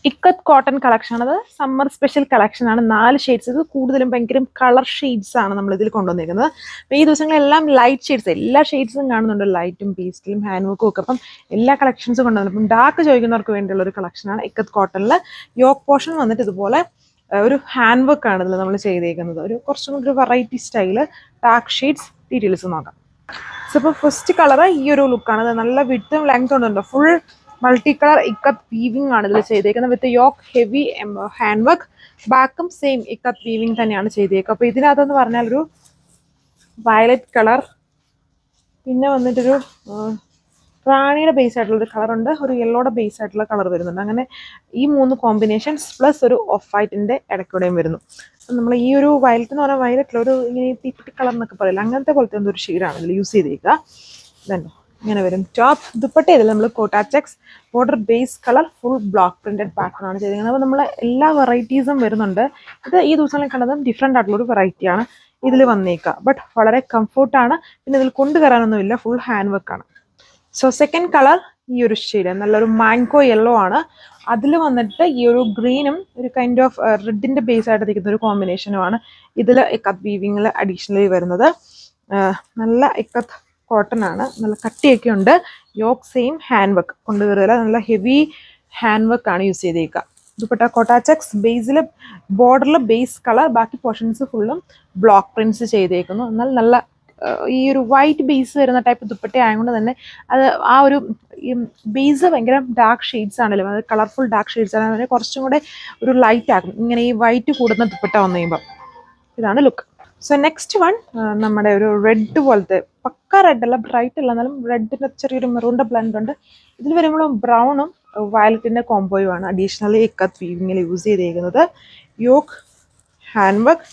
Ikat cotton collection അത് summer special collection ആണ്. 4 shades. ഇത് കൂടുതലും ഭയങ്കര കളർ ഷെയ്ഡ്സ് ആണ് നമ്മൾ ഇതിൽ കൊണ്ടുവന്നിരിക്കുന്നത്. അപ്പോൾ ഈ ദിവസങ്ങളെല്ലാം ലൈറ്റ് ഷെയ്ഡ്സ്, എല്ലാ ഷെയ്ഡ്സും കാണുന്നുണ്ട്, ലൈറ്റും പേസ്റ്റിലും ഹാൻഡ് വർക്കും ഒക്കെ. അപ്പം എല്ലാ കളക്ഷൻസും കൊണ്ടുവന്നു. അപ്പം ഡാർക്ക് ചോദിക്കുന്നവർക്ക് വേണ്ടിയുള്ള ഒരു കളക്ഷനാണ് ഇക്കത്ത് കോട്ടണിൽ. യോക്ക് പോർഷൻ വന്നിട്ട് ഇതുപോലെ ഒരു ഹാൻഡ് വർക്ക് ആണ് ഇതിൽ നമ്മൾ ചെയ്തേക്കുന്നത്. ഒരു കുറച്ചും കൂടി ഒരു variety style. Dark shades details നോക്കാം. സോ ഇപ്പോൾ ഫസ്റ്റ് കളർ ഈ ഒരു ലുക്കാണ്. അത് നല്ല വിഡ്ത്തും ലെങ്ത്തും ഉണ്ടല്ലോ. Full multi colour ikat weaving ആണ് ഇതിൽ ചെയ്തേക്കുന്നത്. വിത്ത് യോക്ക് ഹെവി ഹാൻഡ് വർക്ക്. ബാക്കും സെയിം ഇക്കത്ത് വീവിംഗ് തന്നെയാണ് ചെയ്തേക്കുക. അപ്പോൾ ഇതിനകത്തെന്ന് പറഞ്ഞാൽ ഒരു വയലറ്റ് കളർ, പിന്നെ വന്നിട്ടൊരു റാണിയുടെ ബേസ് ആയിട്ടുള്ളൊരു കളറുണ്ട്, ഒരു യെല്ലോയുടെ ബേസ് ആയിട്ടുള്ള കളർ വരുന്നുണ്ട്. അങ്ങനെ ഈ 3 കോമ്പിനേഷൻസ് പ്ലസ് ഒരു ഓഫ് വൈറ്റിൻ്റെ ഇടയ്ക്കൂടെയും വരുന്നു. നമ്മൾ ഈ ഒരു വയലറ്റ് എന്ന് പറഞ്ഞാൽ വയലറ്റിൽ ഒരു ഇങ്ങനെ തീപ്പിട്ടി കളർ എന്നൊക്കെ പറയില്ല, അങ്ങനത്തെ പോലത്തെ എന്തൊരു ഷെയ്ഡാണ് ഇതിൽ യൂസ് ചെയ്തേക്കുക. ഇതല്ലോ ഇങ്ങനെ വരും. ടോപ്പ് ദുപ്പട്ട ഇതിൽ നമ്മൾ Kota checks border base colour full block printed pattern ആണ് ചെയ്തിരിക്കുന്നത്. അപ്പോൾ നമ്മൾ എല്ലാ വെറൈറ്റീസും വരുന്നുണ്ട്. ഇത് ഈ ദിവസങ്ങളിൽ കണ്ടതും ഡിഫറെൻ്റ് ആയിട്ടുള്ളൊരു വെറൈറ്റിയാണ് ഇതിൽ വന്നേക്കുക. ബട്ട് വളരെ കംഫർട്ടാണ്. പിന്നെ ഇതിൽ കൊണ്ടുവരാനൊന്നുമില്ല, ഫുൾ ഹാൻഡ് വർക്കാണ്. സോ സെക്കൻഡ് കളർ ഈ ഒരു ഷെയ്ഡ് നല്ലൊരു മാംഗോ യെല്ലോ ആണ്. അതിൽ വന്നിട്ട് ഈ ഒരു ഗ്രീനും ഒരു കൈൻഡ് ഓഫ് റെഡിൻ്റെ ബേസ് ആയിട്ട് നിൽക്കുന്ന ഒരു കോമ്പിനേഷനുമാണ് ഇതിൽ ഇക്കത്ത് വീവിങ്ങിൽ അഡീഷണലി വരുന്നത്. നല്ല ഇക്കത്ത് കോട്ടൺ ആണ്, നല്ല കട്ടിയൊക്കെ ഉണ്ട്. യോക്ക് സെയിം ഹാൻഡ് വർക്ക് കൊണ്ടുവരില്ല, നല്ല ഹെവി ഹാൻഡ് വർക്ക് ആണ് യൂസ് ചെയ്തേക്കുക. ദുപ്പട്ട കോട്ടാ ചെക്സ് ബേസിൽ ബോർഡറിൽ ബേസ് കളർ, ബാക്കി പോർഷൻസ് ഫുള്ളും ബ്ലോക്ക് പ്രിന്റ്സ് ചെയ്തേക്കുന്നു. എന്നാൽ നല്ല ഈ ഒരു വൈറ്റ് ബേസ് വരുന്ന ടൈപ്പ് ദുപ്പട്ട ആയതുകൊണ്ട് തന്നെ അത് ആ ഒരു ബേസ് ഭയങ്കര ഡാർക്ക് ഷെയ്ഡ്സ് ആണല്ലോ, അത് കളർഫുൾ ഡാർക്ക് ഷെയ്ഡ്സ് ആണ്. അതിനെ കുറച്ചും കൂടെ ഒരു ലൈറ്റ് ആക്കും ഇങ്ങനെ ഈ വൈറ്റ് കൂടുന്ന ദുപ്പട്ട വന്നു കഴിയുമ്പോൾ. ഇതാണ് ലുക്ക്. സോ നെക്സ്റ്റ് വൺ നമ്മുടെ ഒരു റെഡ് പോലത്തെ, പക്ക റെഡ് അല്ല, ബ്രൈറ്റ് അല്ല, എന്നാലും റെഡിൻ്റെ ചെറിയൊരു മെറൂണിൻ്റെ ബ്ലെൻഡ് ഉണ്ട്. ഇതിൽ വരുമ്പോൾ ബ്രൗണും വയലറ്റിൻ്റെ കോംബോയും ആണ് അഡീഷണലി ഇക്കത്ത് വീവിങ്ങിൽ യൂസ് ചെയ്തേക്കുന്നത്. യോക്ക് ഹാൻഡ് വർക്ക്,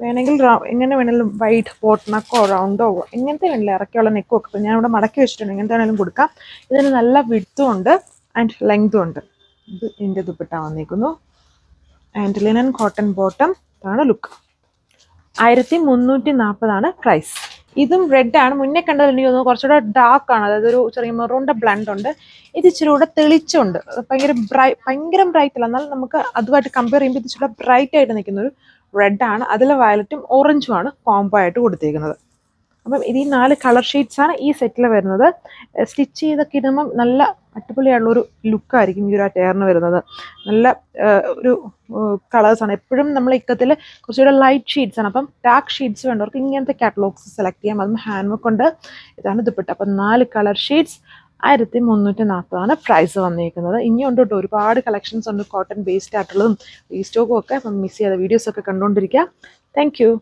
വേണമെങ്കിൽ എങ്ങനെ വേണമെങ്കിലും വൈറ്റ് പോട്ട് നെക്കോ റൗണ്ടോ എങ്ങനത്തെ വേണമെങ്കിലും ഇറക്കിയുള്ള നെക്കോ ഒക്കെ. ഞാൻ ഇവിടെ മടക്കി വെച്ചിട്ടുണ്ട്, എങ്ങനത്തെ വേണമെങ്കിലും കൊടുക്കാം. ഇതിന് നല്ല വിഡ്ത്തും ഉണ്ട് ആൻഡ് ലെങ്ത്തും ഉണ്ട്. ഇത് ഇതിൻ്റെ ദുപ്പട്ട വന്നിരിക്കുന്നു. And linen cotton bottom. ഇതാണ് ലുക്ക്. 1340 പ്രൈസ്. ഇതും റെഡ് ആണ്. മുന്നേ കണ്ടത് എനിക്ക് തോന്നുന്നു കുറച്ചുകൂടെ ഡാർക്ക് ആണ്, അതായത് ഒരു ചെറിയ മെറൂണിൻ്റെ ബ്ലെൻഡ് ഉണ്ട്. ഇത് ഇച്ചിരി കൂടെ തെളിച്ചുണ്ട്. ഭയങ്കര ബ്രൈറ്റ് അല്ല, എന്നാൽ നമുക്ക് അതുമായിട്ട് കമ്പയർ ചെയ്യുമ്പോൾ ഇത് ഇച്ചിരി ബ്രൈറ്റ് ആയിട്ട് നിൽക്കുന്ന ഒരു റെഡ് ആണ്. അതിൽ വയലറ്റും ഓറഞ്ചും ആണ് കോംബോ ആയിട്ട് കൊടുത്തേക്കുന്നത്. അപ്പം ഇത് ഈ 4 കളർ ഷെയ്ഡ്സ് ആണ് ഈ സെറ്റിൽ വരുന്നത്. സ്റ്റിച്ച് ചെയ്തൊക്കെ ഇടുമ്പം നല്ല അടിപൊളിയായിട്ടുള്ളൊരു ലുക്കായിരിക്കും ഈ ഒരു ടയറിന് വരുന്നത്. നല്ല ഒരു കളേഴ്സാണ്. എപ്പോഴും നമ്മൾ ഇക്കത്തിൽ കുറച്ചുകൂടെ ലൈറ്റ് ഷെയ്ഡ്സ് ആണ്. അപ്പം ഡാർക്ക് ഷെയ്ഡ്സ് വേണ്ടവർക്ക് ഇങ്ങനത്തെ കാറ്റലോഗ്സ് സെലക്ട് ചെയ്യാം. അതും ഹാൻഡ് വർക്ക് ഉണ്ട്. ഇതാണ് ദുപ്പട്ട. അപ്പം 4 കളർ ഷെയ്ഡ്സ് 1340 പ്രൈസ് വന്നിരിക്കുന്നത്. ഇനിയുണ്ട് കേട്ടോ, ഒരുപാട് കളക്ഷൻസ് ഉണ്ട് കോട്ടൺ ബേസ്ഡ് ആയിട്ടുള്ളതും റീസ്റ്റോക്കും ഒക്കെ. അപ്പം മിസ് ചെയ്യാതെ വീഡിയോസൊക്കെ കണ്ടുകൊണ്ടിരിക്കുക. Thank you.